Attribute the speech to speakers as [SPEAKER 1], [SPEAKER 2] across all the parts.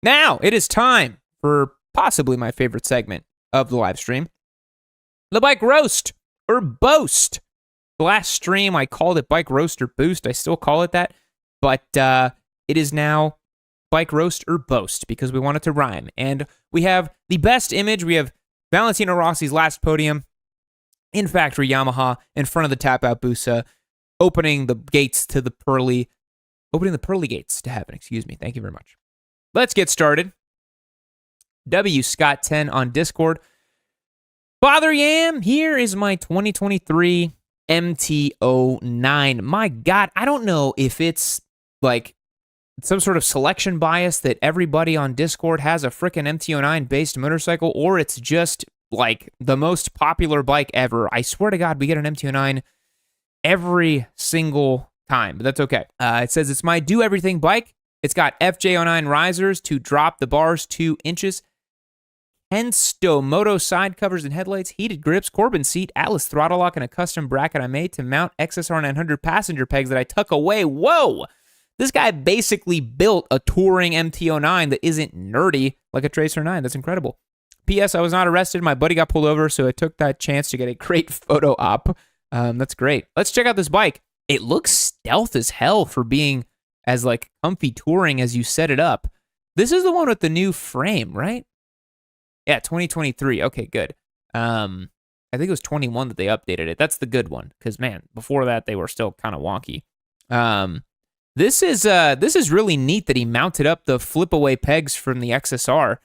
[SPEAKER 1] Now, it is time for possibly my favorite segment of the live stream, the Bike Roast, or Boast. The last stream, I called it Bike Roast or Boost. I still call it that, but it is now Bike Roast or Boast because we want it to rhyme. And we have the best image. We have Valentino Rossi's last podium in factory Yamaha in front of the Tap Out Busa, opening the gates to the pearly gates to heaven. Excuse me. Thank you very much. Let's get started. W Scott 10 on Discord. Father Yam, here is my 2023 MT-09. My God, I don't know if it's like some sort of selection bias that everybody on Discord has a frickin' MT-09 based motorcycle, or it's just like the most popular bike ever. I swear to God, we get an MT-09 every single time, but that's okay. It says it's my do everything bike. It's got FJ09 risers to drop the bars 2 inches. Kensto Moto side covers and headlights, heated grips, Corbin seat, Atlas throttle lock, and a custom bracket I made to mount XSR 900 passenger pegs that I tuck away. Whoa! This guy basically built a touring MT-09 that isn't nerdy like a Tracer 9. That's incredible. P.S. I was not arrested. My buddy got pulled over, so I took that chance to get a great photo op. That's great. Let's check out this bike. It looks stealth as hell for being as like comfy touring as you set it up. This is the one with the new frame, right? Yeah, 2023. Okay, good. I think it was 21 that they updated it. That's the good one, because man, before that they were still kind of wonky. This is really neat that he mounted up the flip away pegs from the XSR,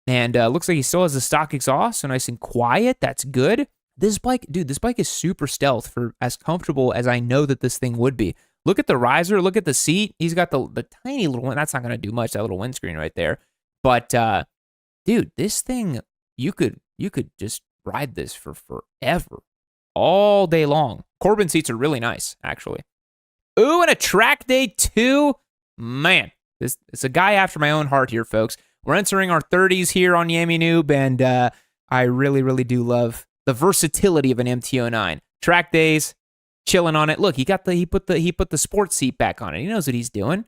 [SPEAKER 1] and looks like he still has the stock exhaust, so nice and quiet. That's good. This bike, dude, this bike is super stealth for as comfortable as I know that this thing would be. Look at the riser. Look at the seat. He's got the tiny little one. That's not going to do much, that little windscreen right there. But, dude, this thing, you could just ride this for forever. All day long. Corbin seats are really nice, actually. Ooh, and a track day 2. Man, it's a guy after my own heart here, folks. We're entering our 30s here on Yammie Noob, and I really, really do love the versatility of an MT-09. Track days, chilling on it. Look, he put the sports seat back on it. He knows what he's doing.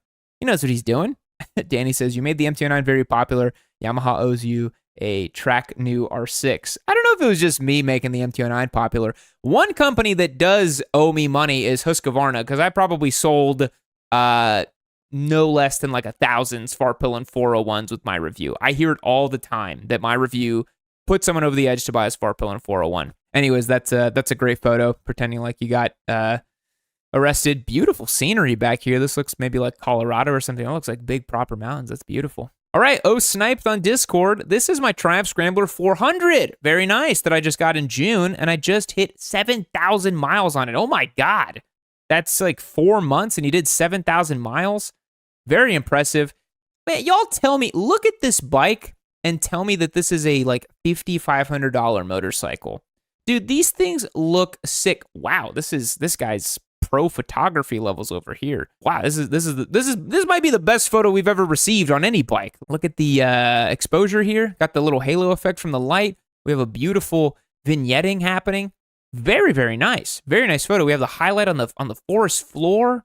[SPEAKER 1] Danny says, you made the MT-09 very popular. Yamaha owes you a track new R6. I don't know if it was just me making the MT-09 popular. One company that does owe me money is Husqvarna, because I probably sold no less than like 1,000 Svartpillen 401s with my review. I hear it all the time that my review put someone over the edge to buy a Svartpillen 401. Anyways, that's a great photo, pretending like you got arrested. Beautiful scenery back here. This looks maybe like Colorado or something. It looks like big proper mountains. That's beautiful. All right, Sniped on Discord. This is my Triumph Scrambler 400. Very nice, that I just got in June, and I just hit 7,000 miles on it. Oh my God. That's like 4 months, and you did 7,000 miles. Very impressive. Man, y'all tell me, look at this bike and tell me that this is a like $5,500 motorcycle. Dude, these things look sick. Wow, this guy's pro photography levels over here. Wow, this might be the best photo we've ever received on any bike. Look at the exposure here. Got the little halo effect from the light. We have a beautiful vignetting happening. Very, very nice. Very nice photo. We have the highlight on the forest floor.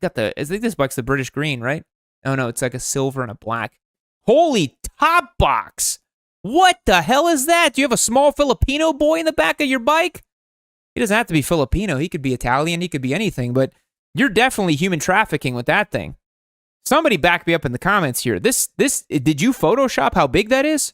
[SPEAKER 1] I think this bike's the British green, right? Oh no, it's like a silver and a black. Holy top box! What the hell is that? Do you have a small Filipino boy in the back of your bike? He doesn't have to be Filipino. He could be Italian. He could be anything, but you're definitely human trafficking with that thing. Somebody back me up in the comments here. Did you Photoshop how big that is?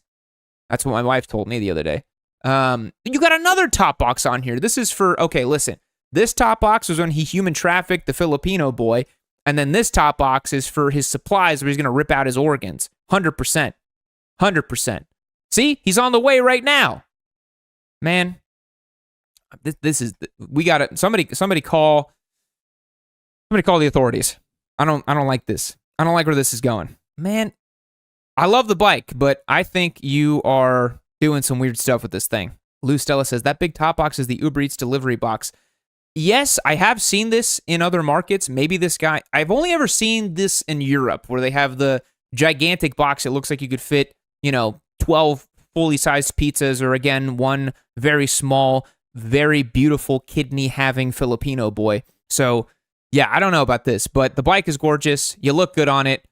[SPEAKER 1] That's what my wife told me the other day. You got another top box on here. This is for, okay, listen. This top box was when he human trafficked the Filipino boy, and then this top box is for his supplies where he's going to rip out his organs. 100%. 100%. See? He's on the way right now. Man. We got it. Somebody call the authorities. I don't like this. I don't like where this is going. Man, I love the bike, but I think you are doing some weird stuff with this thing. Lou Stella says, that big top box is the Uber Eats delivery box. Yes, I have seen this in other markets. Maybe this guy... I've only ever seen this in Europe, where they have the gigantic box. It looks like you could fit, 12 fully sized pizzas, or again, one very small, very beautiful kidney-having Filipino boy. So, yeah, I don't know about this, but the bike is gorgeous. You look good on it,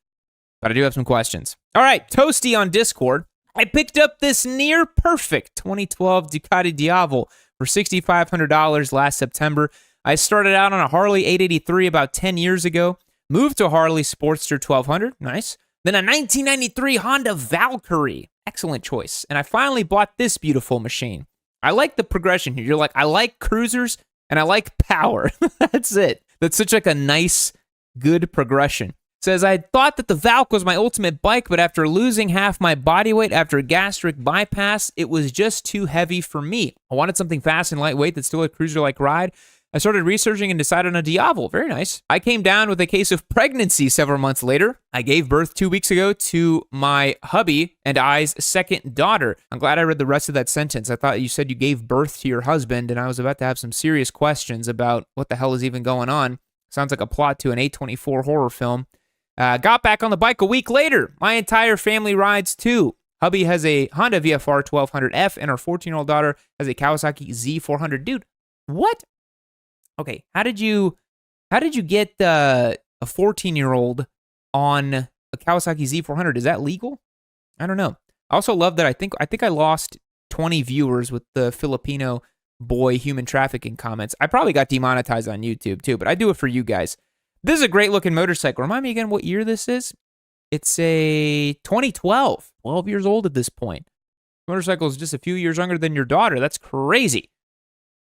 [SPEAKER 1] but I do have some questions. All right, Toasty on Discord. I picked up this near perfect 2012 Ducati Diavel for $6,500 last September. I started out on a Harley 883 about 10 years ago, moved to Harley Sportster 1200, nice. Then a 1993 Honda Valkyrie, excellent choice. And I finally bought this beautiful machine. I like the progression here. You're like, I like cruisers and I like power. That's it. That's such like a nice, good progression. Says, I thought that the Valk was my ultimate bike, but after losing half my body weight after a gastric bypass, it was just too heavy for me. I wanted something fast and lightweight that's still a cruiser-like ride. I started researching and decided on a Diavel. Very nice. I came down with a case of pregnancy several months later. I gave birth 2 weeks ago to my hubby and I's second daughter. I'm glad I read the rest of that sentence. I thought you said you gave birth to your husband, and I was about to have some serious questions about what the hell is even going on. Sounds like a plot to an A24 horror film. Got back on the bike a week later. My entire family rides too. Hubby has a Honda VFR 1200F, and our 14-year-old daughter has a Kawasaki Z400. Dude, what? Okay, how did you get a 14-year-old on a Kawasaki Z400? Is that legal? I don't know. I also love that I think I lost 20 viewers with the Filipino boy human trafficking comments. I probably got demonetized on YouTube too, but I do it for you guys. This is a great-looking motorcycle. Remind me again what year this is? It's a 2012. 12 years old at this point. Motorcycle is just a few years younger than your daughter. That's crazy.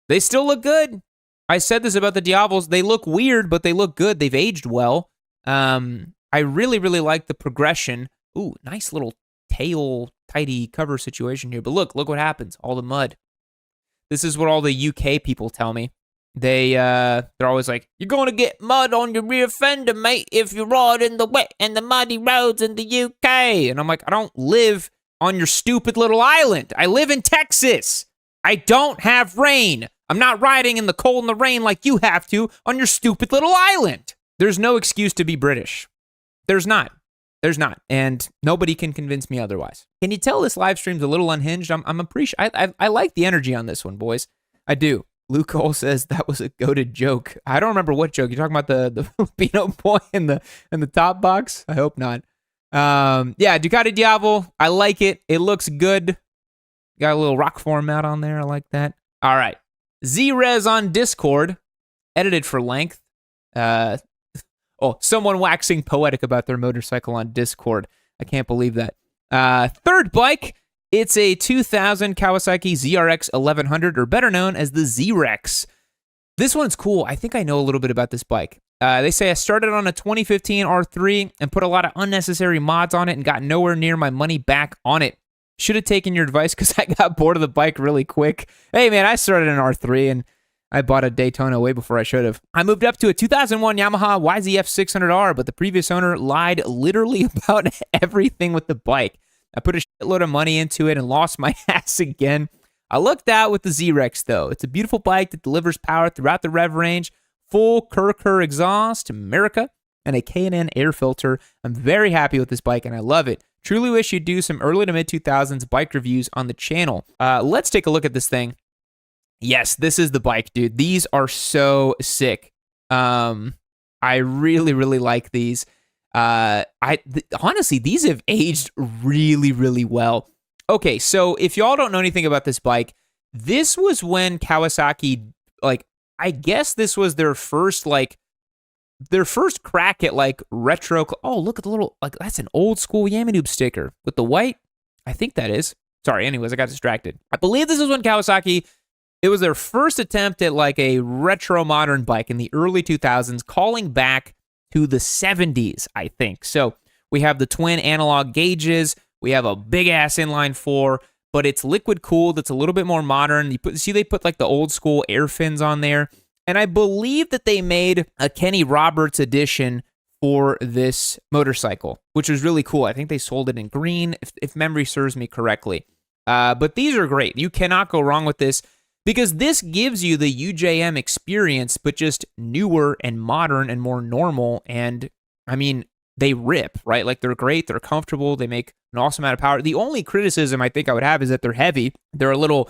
[SPEAKER 1] They still look good. I said this about the Diavels. They look weird, but they look good. They've aged well. I really, really like the progression. Ooh, nice little tail tidy cover situation here. But look what happens. All the mud. This is what all the UK people tell me. They're always like, you're going to get mud on your rear fender, mate, if you ride in the wet and the muddy roads in the UK. And I'm like, I don't live on your stupid little island. I live in Texas. I don't have rain. I'm not riding in the cold and the rain like you have to on your stupid little island. There's no excuse to be British. There's not. And nobody can convince me otherwise. Can you tell this live stream's a little unhinged? I like the energy on this one, boys. I do. Luke Cole says that was a goated joke. I don't remember what joke. You're talking about the Filipino boy in the top box? I hope not. Yeah, Ducati Diavel. I like it. It looks good. Got a little rock form out on there. I like that. All right. Z-Rez on Discord. Edited for length. Someone waxing poetic about their motorcycle on Discord. I can't believe that. Third bike. It's a 2000 Kawasaki ZRX1100, or better known as the Z-Rex. This one's cool. I think I know a little bit about this bike. They say I started on a 2015 R3 and put a lot of unnecessary mods on it and got nowhere near my money back on it. Should have taken your advice because I got bored of the bike really quick. Hey, man, I started an R3 and I bought a Daytona way before I should have. I moved up to a 2001 Yamaha YZF600R, but the previous owner lied literally about everything with the bike. I put a shitload of money into it and lost my ass again. I lucked out with the Z-Rex, though. It's a beautiful bike that delivers power throughout the rev range, full Kerr exhaust, America, and a K&N air filter. I'm very happy with this bike, and I love it. Truly wish you'd do some early to mid-2000s bike reviews on the channel. Let's take a look at this thing. Yes, this is the bike, dude. These are so sick. I really, really like these. Honestly, these have aged really, really well. Okay, so if y'all don't know anything about this bike, this was when Kawasaki, I guess this was their first crack at retro. Oh, look at the little, that's an old school Yammie Noob sticker with the white. I think that is. Sorry, anyways, I got distracted. I believe this is when Kawasaki, it was their first attempt at a retro modern bike in the early 2000s, calling back to the 70s, I think. So we have the twin analog gauges. We have a big-ass inline 4, but it's liquid-cooled. It's a little bit more modern. They put the old school air fins on there. And I believe that they made a Kenny Roberts edition for this motorcycle, which was really cool. I think they sold it in green, if memory serves me correctly. But these are great. You cannot go wrong with this, because this gives you the UJM experience, but just newer and modern and more normal. And I mean, they rip, right? They're great. They're comfortable. They make an awesome amount of power. The only criticism I think I would have is that they're heavy. They're a little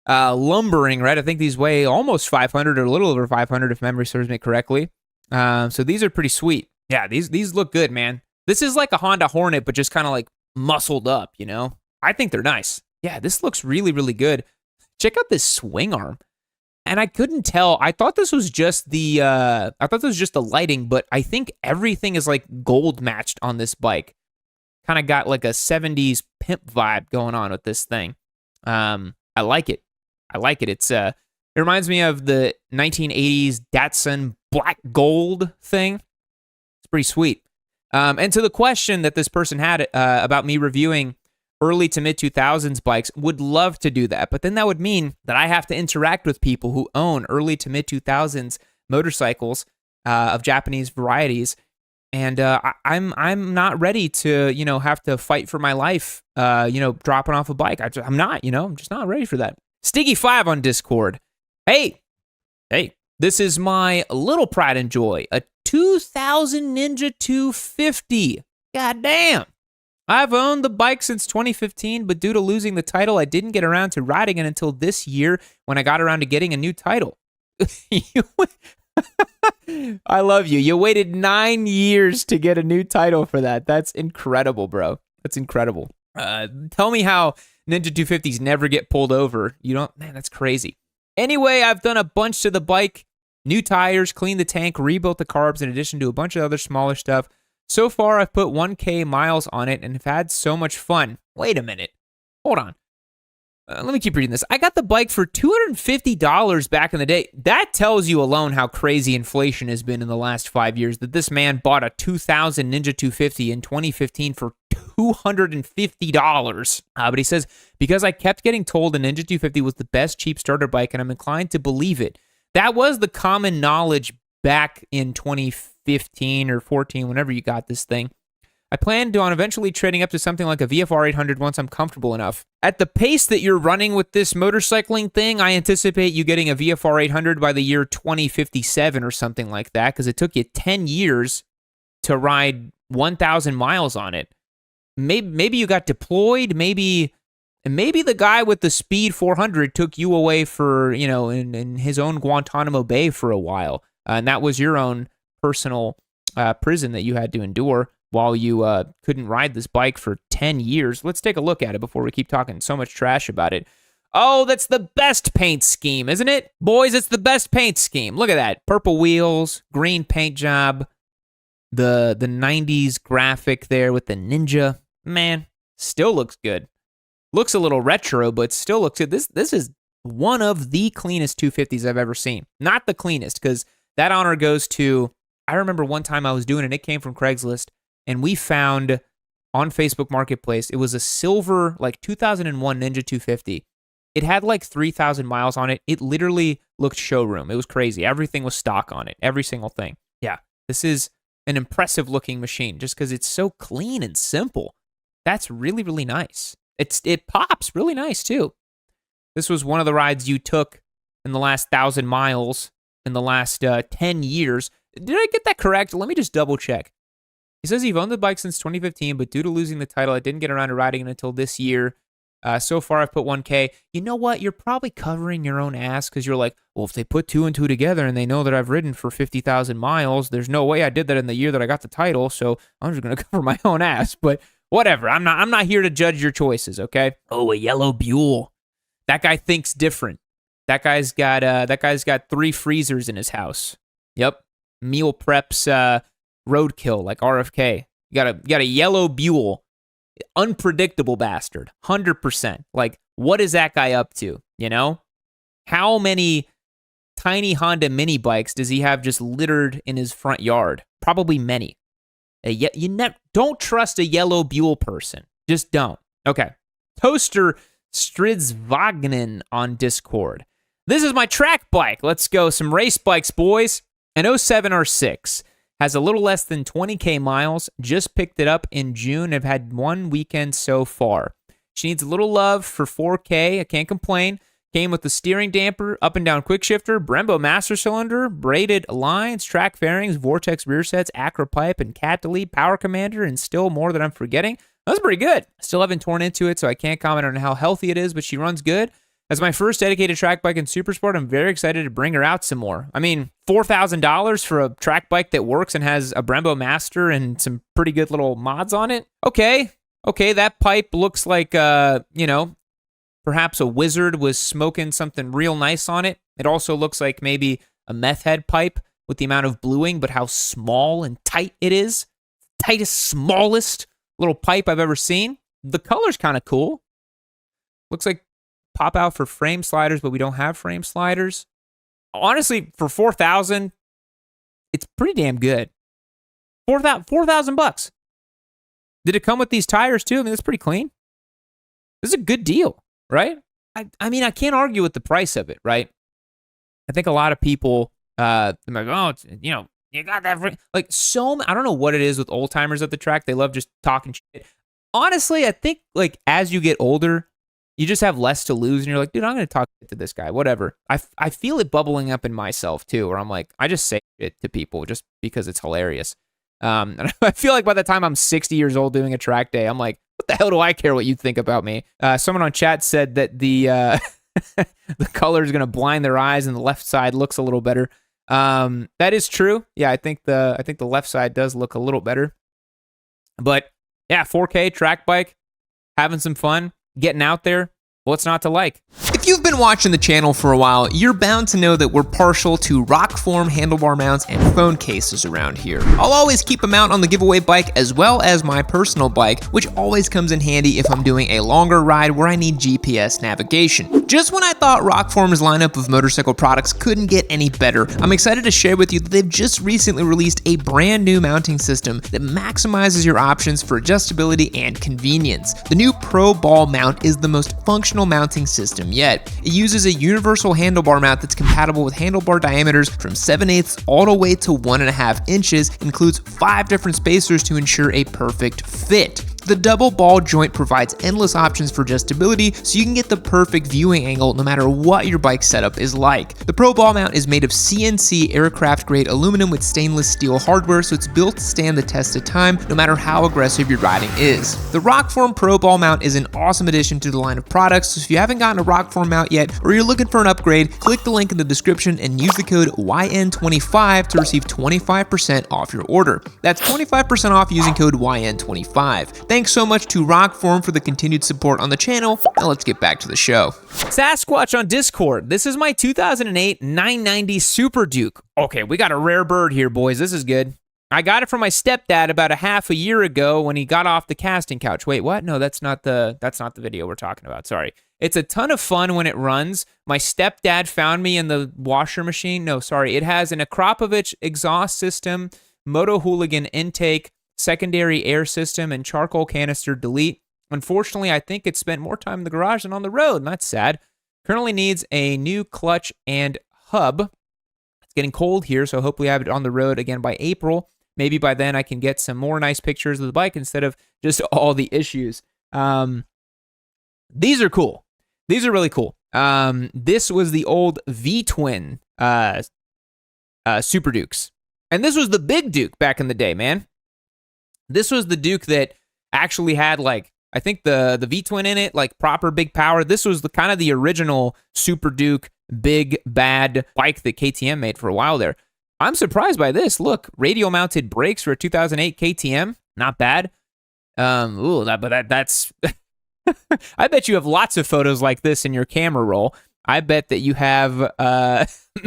[SPEAKER 1] lumbering, right? I think these weigh almost 500 or a little over 500 if memory serves me correctly. So these are pretty sweet. Yeah, these look good, man. This is like a Honda Hornet, but just kind of like muscled up, you know? I think they're nice. Yeah, this looks really, really good. Check out this swing arm. And I couldn't tell. I thought this was just the lighting, but I think everything is like gold matched on this bike. Kind of got like a 70s pimp vibe going on with this thing. I like it. I like it. It reminds me of the 1980s Datsun black gold thing. It's pretty sweet. And to the question that this person had about me reviewing early to mid 2000s bikes, would love to do that. But then that would mean that I have to interact with people who own early to mid 2000s motorcycles of Japanese varieties. And I'm not ready to, you know, have to fight for my life, you know, dropping off a bike. I'm not, you know, I'm just not ready for that. Stiggy5 on Discord. Hey, this is my little pride and joy. A 2000 Ninja 250. God damn. I've owned the bike since 2015, but due to losing the title, I didn't get around to riding it until this year when I got around to getting a new title. I love you. You waited 9 years to get a new title for that. That's incredible, bro. That's incredible. Tell me how Ninja 250s never get pulled over. You don't, man, that's crazy. Anyway, I've done a bunch to the bike. New tires, cleaned the tank, rebuilt the carbs, in addition to a bunch of other smaller stuff. So far, I've put 1K miles on it and have had so much fun. Wait a minute. Hold on. Let me keep reading this. I got the bike for $250 back in the day. That tells you alone how crazy inflation has been in the last 5 years, that this man bought a 2000 Ninja 250 in 2015 for $250. But he says, because I kept getting told the Ninja 250 was the best cheap starter bike, and I'm inclined to believe it. That was the common knowledge back in 2015 or 14, whenever you got this thing. I planned on eventually trading up to something like a VFR 800 once I'm comfortable enough. At the pace that you're running with this motorcycling thing, I anticipate you getting a VFR 800 by the year 2057 or something like that, because it took you 10 years to ride 1,000 miles on it. Maybe you got deployed, maybe the guy with the Speed 400 took you away for, you know, in his own Guantanamo Bay for a while. And that was your own personal prison that you had to endure while you couldn't ride this bike for 10 years. Let's take a look at it before we keep talking so much trash about it. Oh, that's the best paint scheme, isn't it? Boys, it's the best paint scheme. Look at that. Purple wheels, green paint job, the 90s graphic there with the Ninja. Man, still looks good. Looks a little retro, but still looks good. This is one of the cleanest 250s I've ever seen. Not the cleanest, because that honor goes to, I remember one time I was doing it, it came from Craigslist, and we found on Facebook Marketplace, it was a silver, like 2001 Ninja 250. It had like 3,000 miles on it. It literally looked showroom. It was crazy. Everything was stock on it. Every single thing. Yeah, this is an impressive looking machine just because it's so clean and simple. That's really, really nice. It pops really nice too. This was one of the rides you took in the last 1,000 miles in the last 10 years. Did I get that correct? Let me just double check. He says he's owned the bike since 2015, but due to losing the title, I didn't get around to riding it until this year. So far, I've put 1K. You know what? You're probably covering your own ass because you're like, well, if they put 2 and 2 together and they know that I've ridden for 50,000 miles, there's no way I did that in the year that I got the title, so I'm just going to cover my own ass. But whatever. I'm not here to judge your choices, okay? Oh, a yellow Buell. That guy thinks different. That guy's got 3 freezers in his house. Yep. Meal preps roadkill like RFK. You got a yellow Buell. Unpredictable bastard. 100%. Like, what is that guy up to, you know? How many tiny Honda mini bikes does he have just littered in his front yard? Probably many. Don't trust a yellow Buell person. Just don't. Okay. Toaster Stridsvagnen on Discord. This is my track bike. Let's go. Some race bikes, boys. An 07 R6. Has a little less than 20K miles. Just picked it up in June. I've had 1 weekend so far. She needs a little love for 4K. I can't complain. Came with the steering damper, up and down quick shifter, Brembo master cylinder, braided lines, track fairings, Vortex rear sets, Acro pipe, and cat delete, power commander, and still more that I'm forgetting. That's pretty good. Still haven't torn into it, so I can't comment on how healthy it is, but she runs good. As my first dedicated track bike in Supersport, I'm very excited to bring her out some more. I mean, $4,000 for a track bike that works and has a Brembo Master and some pretty good little mods on it? Okay, that pipe looks like, you know, perhaps a wizard was smoking something real nice on it. It also looks like maybe a meth head pipe with the amount of bluing, but how small and tight it is. Tightest, smallest little pipe I've ever seen. The color's kind of cool. Looks like pop out for frame sliders, but we don't have frame sliders. Honestly, for $4,000, it's pretty damn good. $4,000. Did it come with these tires too? I mean, that's pretty clean. This is a good deal, right? I mean, I can't argue with the price of it, right? I think a lot of people, they're like, oh, it's, you know, you got that free. Like, I don't know what it is with old timers at the track. They love just talking shit. Honestly, I think, like, as you get older, you just have less to lose, and you're like, dude, I'm going to talk to this guy, whatever. I feel it bubbling up in myself, too, where I'm like, I just say it to people just because it's hilarious. And I feel like by the time I'm 60 years old doing a track day, I'm like, what the hell do I care what you think about me? Someone on chat said that the the color is going to blind their eyes and the left side looks a little better. That is true. Yeah, I think the left side does look a little better. But yeah, 4K track bike, having some fun, getting out there. What's not to like? If you've been watching the channel for a while, you're bound to know that we're partial to rock form handlebar mounts and phone cases around here. I'll always keep a mount on the giveaway bike as well as my personal bike, which always comes in handy if I'm doing a longer ride where I need GPS navigation. Just when I thought Rockform's lineup of motorcycle products couldn't get any better, I'm excited to share with you that they've just recently released a brand new mounting system that maximizes your options for adjustability and convenience. The new Pro Ball mount is the most functional mounting system yet. It uses a universal handlebar mount that's compatible with handlebar diameters from 7/8 all the way to 1.5 inches, includes 5 different spacers to ensure a perfect fit. The double ball joint provides endless options for adjustability, so you can get the perfect viewing angle no matter what your bike setup is like. The Pro Ball mount is made of CNC aircraft grade aluminum with stainless steel hardware, so it's built to stand the test of time no matter how aggressive your riding is. The Rockform Pro Ball mount is an awesome addition to the line of products, so if you haven't gotten a Rockform mount yet or you're looking for an upgrade, click the link in the description and use the code YN25 to receive 25% off your order. That's 25% off using code YN25. Thanks so much to Rockform for the continued support on the channel. Now let's get back to the show. Sasquatch on Discord. This is my 2008 990 Super Duke. Okay, we got a rare bird here, boys. This is good. I got it from my stepdad about a half a year ago when he got off the casting couch. Wait, what? No, that's not the video we're talking about. Sorry. It's a ton of fun when it runs. My stepdad found me in the washer machine. No, sorry. It has an Akrapovic exhaust system, Moto Hooligan intake, secondary air system, and charcoal canister delete. Unfortunately, I think it spent more time in the garage than on the road, and that's sad. Currently needs a new clutch and hub. It's getting cold here, so hopefully I have it on the road again by April. Maybe by then I can get some more nice pictures of the bike instead of just all the issues. These are cool. These are really cool. This was the old V-twin Super Dukes. And this was the big Duke back in the day, man. This was the Duke that actually had, like, I think the V-twin in it, like proper big power. This was the kind of the original Super Duke big bad bike that KTM made for a while there. I'm surprised by this. Look, radial mounted brakes for a 2008 KTM, not bad. That's I bet you have lots of photos like this in your camera roll. I bet that you have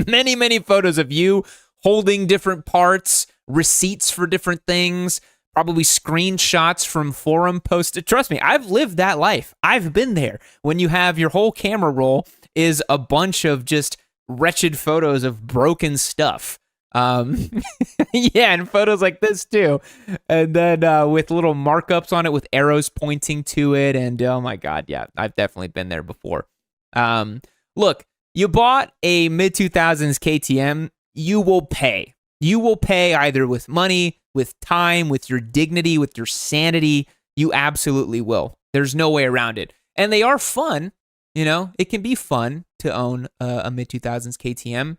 [SPEAKER 1] many photos of you holding different parts, receipts for different things, probably screenshots from forum posts. Trust me, I've lived that life. I've been there. When you have your whole camera roll is a bunch of just wretched photos of broken stuff. Yeah, and photos like this too. And then with little markups on it with arrows pointing to it. And oh my God, yeah, I've definitely been there before. Look, you bought a mid-2000s KTM, you will pay. You will pay either with money, with time, with your dignity, with your sanity. You absolutely will. There's no way around it. And they are fun. You know, it can be fun to own a mid-2000s KTM.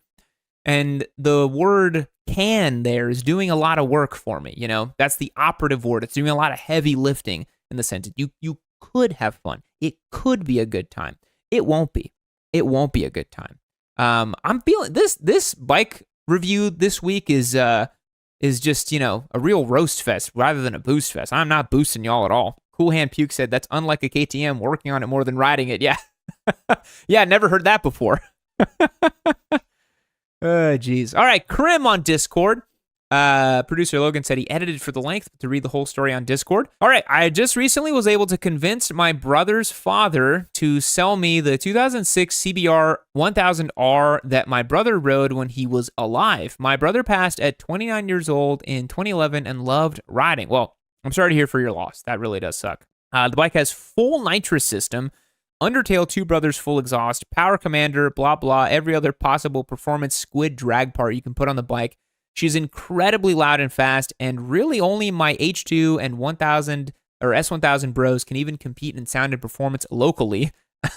[SPEAKER 1] And the word can there is doing a lot of work for me, you know? That's the operative word. It's doing a lot of heavy lifting in the sense that you could have fun. It could be a good time. It won't be. it won't be a good time. I'm feeling this bike review this week is just, you know, a real roast fest rather than a boost fest. I'm not boosting y'all at all. Cool Hand Puke said that's unlike a KTM, working on it more than riding it. Yeah. Yeah, never heard that before. Oh, jeez. All right, Krim on Discord. Producer Logan said he edited for the length to read the whole story on Discord. All right, I just recently was able to convince my brother's father to sell me the 2006 CBR 1000R that my brother rode when he was alive. My brother passed at 29 years old in 2011 and loved riding. Well, I'm sorry to hear for your loss. That really does suck. The bike has full nitrous system, Undertale Two Brothers full exhaust, power commander, blah, blah, every other possible performance squid drag part you can put on the bike. She's incredibly loud and fast, and really only my H2 and 1000 or S1000 bros can even compete in sound and performance locally.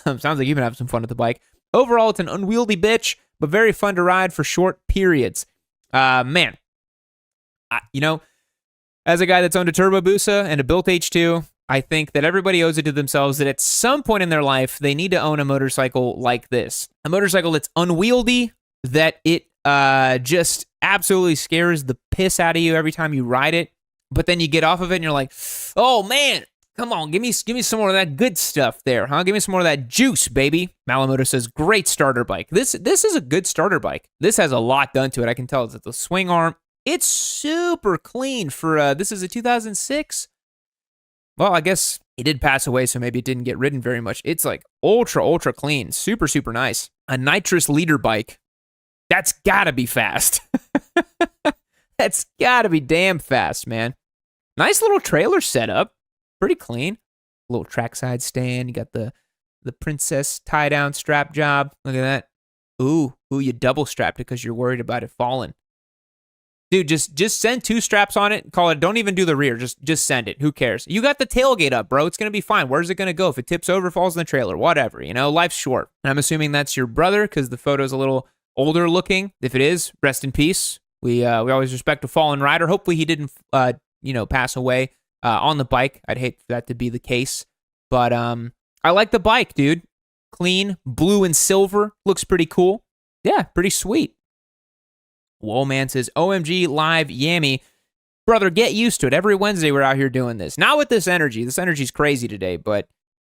[SPEAKER 1] Sounds like you've been having some fun with the bike. Overall, it's an unwieldy bitch, but very fun to ride for short periods. Man, you know, as a guy that's owned a Turbo Hayabusa and a built H2, I think that everybody owes it to themselves that at some point in their life, they need to own a motorcycle like this. A motorcycle that's unwieldy, that it just absolutely scares the piss out of you every time you ride it, but then you get off of it and you're like, oh man, come on, give me some more of that good stuff there, huh? Give me some more of that juice, baby. Malamoto says, great starter bike. This is a good starter bike. This has a lot done to it. I can tell it's the swing arm. It's super clean for, this is a 2006. Well, I guess it did pass away, so maybe it didn't get ridden very much. It's like ultra clean. Super, super nice. A nitrous leader bike. That's gotta be fast. That's gotta be damn fast, man. Nice little trailer setup. Pretty clean. Little trackside stand. You got the princess tie-down strap job. Look at that. Ooh, you double strapped it because you're worried about it falling. Dude, just send 2 straps on it. Call it. Don't even do the rear. Just send it. Who cares? You got the tailgate up, bro. It's going to be fine. Where's it going to go? If it tips over, falls in the trailer, whatever. You know, life's short. And I'm assuming that's your brother because the photo's a little older looking. If it is, rest in peace. We always respect a fallen rider. Hopefully he didn't, pass away on the bike. I'd hate for that to be the case. But I like the bike, dude. Clean, blue and silver. Looks pretty cool. Yeah, pretty sweet. Whoa, man says, OMG live Yammie. Brother, get used to it. Every Wednesday we're out here doing this. Not with this energy. This energy's crazy today, but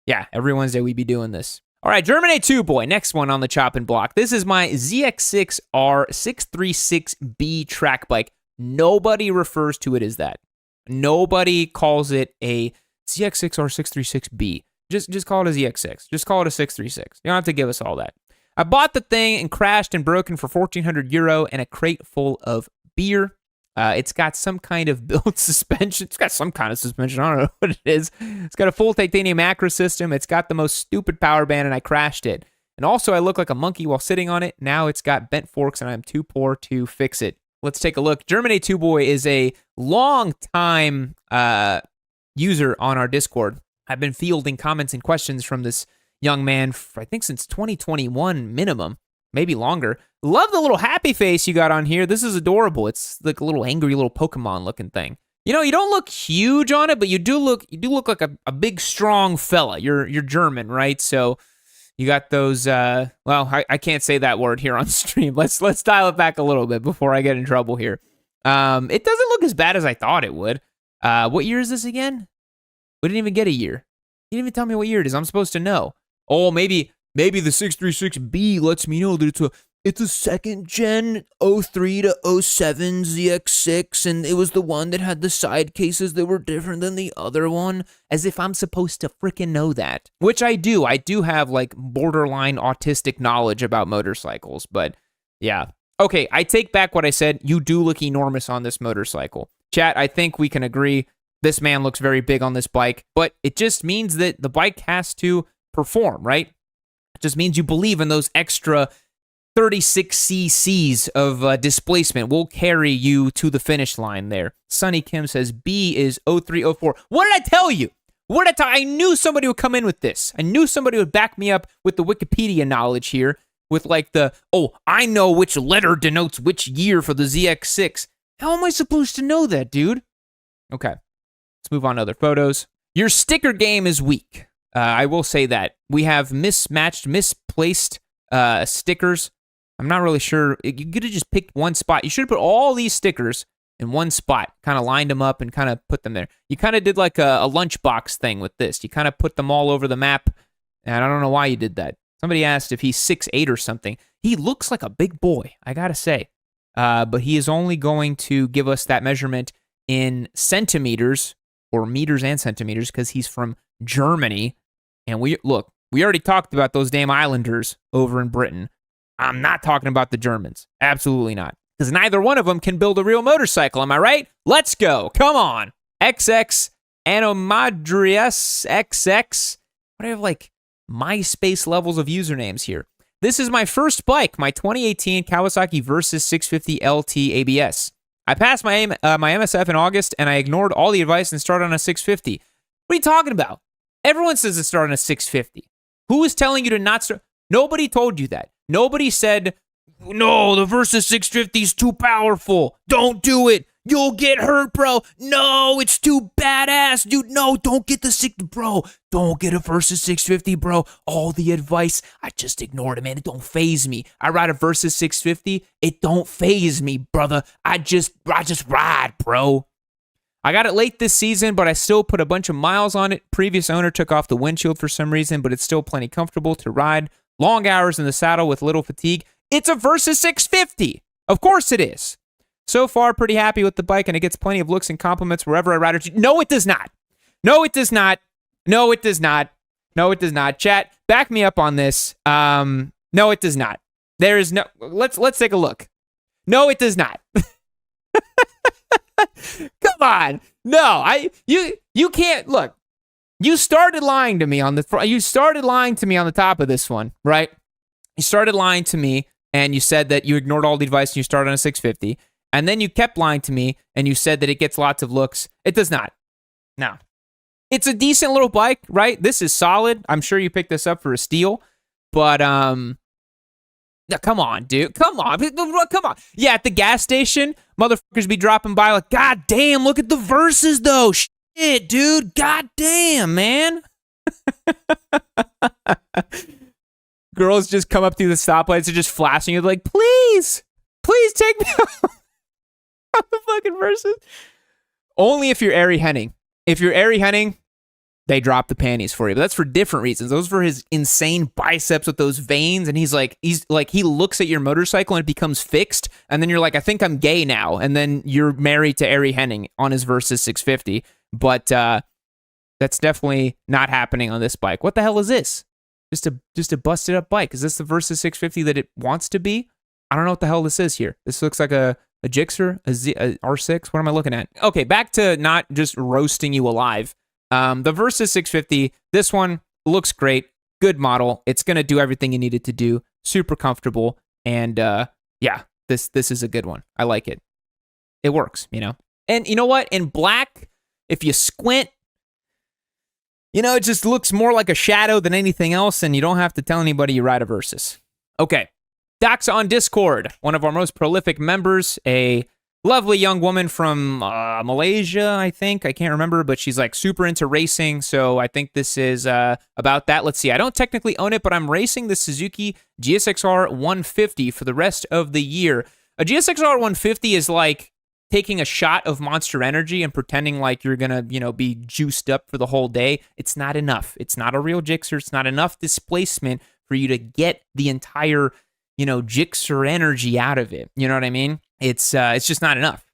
[SPEAKER 1] yeah, every Wednesday we be doing this. All right, Germinate 2 boy. Next one on the chopping block. This is my ZX-6R 636B track bike. Nobody refers to it as that. Nobody calls it a ZX-6R 636B. Just call it a ZX6. Just call it a 636. You don't have to give us all that. I bought the thing and crashed and broken for €1,400 and a crate full of beer. It's got some kind of built suspension. It's got some kind of suspension. I don't know what it is. It's got a full titanium acro system. It's got the most stupid power band, and I crashed it. And also, I look like a monkey while sitting on it. Now it's got bent forks, and I'm too poor to fix it. Let's take a look. Germinate 2 boy is a long-time user on our Discord. I've been fielding comments and questions from this young man, I think since 2021 minimum, maybe longer. Love the little happy face you got on here. This is adorable. It's like a little angry little Pokemon looking thing. You know, you don't look huge on it, but you do look like a big strong fella. You're German, right? So you got those I can't say that word here on stream. Let's dial it back a little bit before I get in trouble here. It doesn't look as bad as I thought it would. What year is this again? We didn't even get a year. You didn't even tell me what year it is. I'm supposed to know. Oh, maybe the 636B lets me know that it's a second gen 03 to 07 ZX6, and it was the one that had the side cases that were different than the other one, as if I'm supposed to freaking know that. Which I do. I do have like borderline autistic knowledge about motorcycles, but yeah. Okay, I take back what I said. You do look enormous on this motorcycle. Chat, I think we can agree this man looks very big on this bike, but it just means that the bike has to perform, right? It just means you believe in those extra 36 cc's of displacement will carry you to the finish line there. Sonny Kim says B is 0304. What did I tell you? I knew somebody would come in with this. I knew somebody would back me up with the Wikipedia knowledge here with like I know which letter denotes which year for the ZX6. How am I supposed to know that, dude? Okay, let's move on to other photos. Your sticker game is weak. I will say that. We have misplaced stickers. I'm not really sure. You could have just picked one spot. You should have put all these stickers in one spot, kind of lined them up and kind of put them there. You kind of did like a lunchbox thing with this. You kind of put them all over the map, and I don't know why you did that. Somebody asked if he's 6'8" or something. He looks like a big boy, I gotta say. But he is only going to give us that measurement in centimeters, or meters and centimeters, because he's from Germany. And we already talked about those damn Islanders over in Britain. I'm not talking about the Germans. Absolutely not. Because neither one of them can build a real motorcycle, am I right? Let's go. Come on. XX Anomadrius XX. What do I have, like, MySpace levels of usernames here? This is my first bike, my 2018 Kawasaki Versys 650 LT ABS. I passed my MSF in August, and I ignored all the advice and started on a 650. What are you talking about? Everyone says to start on a 650. Who is telling you to not start? Nobody told you that. Nobody said, no, the Versys 650 is too powerful. Don't do it. You'll get hurt, bro. No, it's too badass, dude. No, don't get the bro. Don't get a Versys 650, bro. All the advice, I just ignored it, man. It don't phase me. I ride a Versys 650. It don't phase me, brother. I just ride, bro. I got it late this season, but I still put a bunch of miles on it. Previous owner took off the windshield for some reason, but it's still plenty comfortable to ride. Long hours in the saddle with little fatigue. It's a Versys 650. Of course it is. So far, pretty happy with the bike, and it gets plenty of looks and compliments wherever I ride it. No, it does not. No, it does not. No, it does not. No, it does not. Chat, back me up on this. No, it does not. There is no. Let's take a look. No, it does not. Come on. No, you can't look. You started lying to me on the. You started lying to me on the top of this one, right? You started lying to me, and you said that you ignored all the advice and you started on a 650. And then you kept lying to me, and you said that it gets lots of looks. It does not. No. It's a decent little bike, right? This is solid. I'm sure you picked this up for a steal. But, come on, dude. Come on. Come on. Yeah, at the gas station, motherfuckers be dropping by like, God damn, look at the Versys, though. Shit, dude. God damn, man. Girls just come up through the stoplights and just flashing you like, please take me out. The fucking Versys. Only if you're Ari Henning. If you're Ari Henning, they drop the panties for you. But that's for different reasons. Those for his insane biceps with those veins, and he looks at your motorcycle and it becomes fixed, and then you're like, I think I'm gay now, and then you're married to Ari Henning on his Versys 650. But that's definitely not happening on this bike. What the hell is this? Just a busted up bike. Is this the Versys 650 that it wants to be? I don't know what the hell this is here. This looks like a Gixxer, a R6. What am I looking at? Okay, back to not just roasting you alive. The Versys 650, this one looks great. Good model. It's going to do everything you need it to do. Super comfortable. And yeah, this is a good one. I like it. It works, you know. And you know what? In black, if you squint, you know, it just looks more like a shadow than anything else, and you don't have to tell anybody you ride a Versys. Okay. Dax on Discord, one of our most prolific members, a lovely young woman from Malaysia, I think. I can't remember, but she's like super into racing, so I think this is about that. Let's see. I don't technically own it, but I'm racing the Suzuki GSX-R 150 for the rest of the year. A GSX-R 150 is like taking a shot of Monster Energy and pretending like you're going to, you know, be juiced up for the whole day. It's not enough. It's not a real Gixxer. It's not enough displacement for you to get the entire, you know, Gixxer energy out of it. You know what I mean? It's just not enough.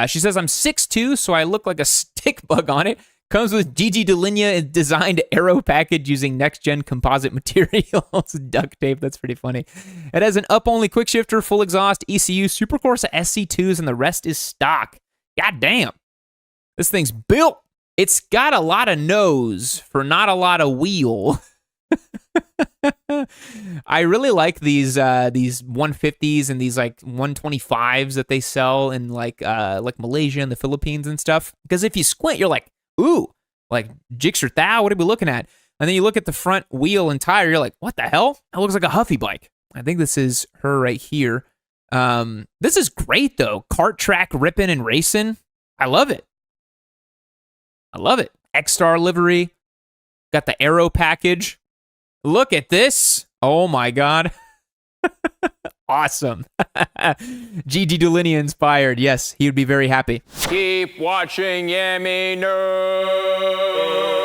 [SPEAKER 1] She says, I'm 6'2", so I look like a stick bug on it. Comes with GG Delinea designed aero package using next-gen composite materials. Duct tape, that's pretty funny. It has an up-only quick shifter, full exhaust, ECU, Supercorsa SC2s, and the rest is stock. God damn. This thing's built. It's got a lot of nose for not a lot of wheel. I really like these 150s and these like 125s that they sell in like Malaysia and the Philippines and stuff. Because if you squint, you're like, ooh, like Gixxer Thou, what are we looking at? And then you look at the front wheel and tire, you're like, what the hell? That looks like a Huffy bike. I think this is her right here. This is great though. Kart track ripping and racing. I love it. I love it. X-Star livery. Got the aero package. Look at this. Oh my God. Awesome. GD Dulinia inspired. Yes, he would be very happy.
[SPEAKER 2] Keep watching Yammie Noob.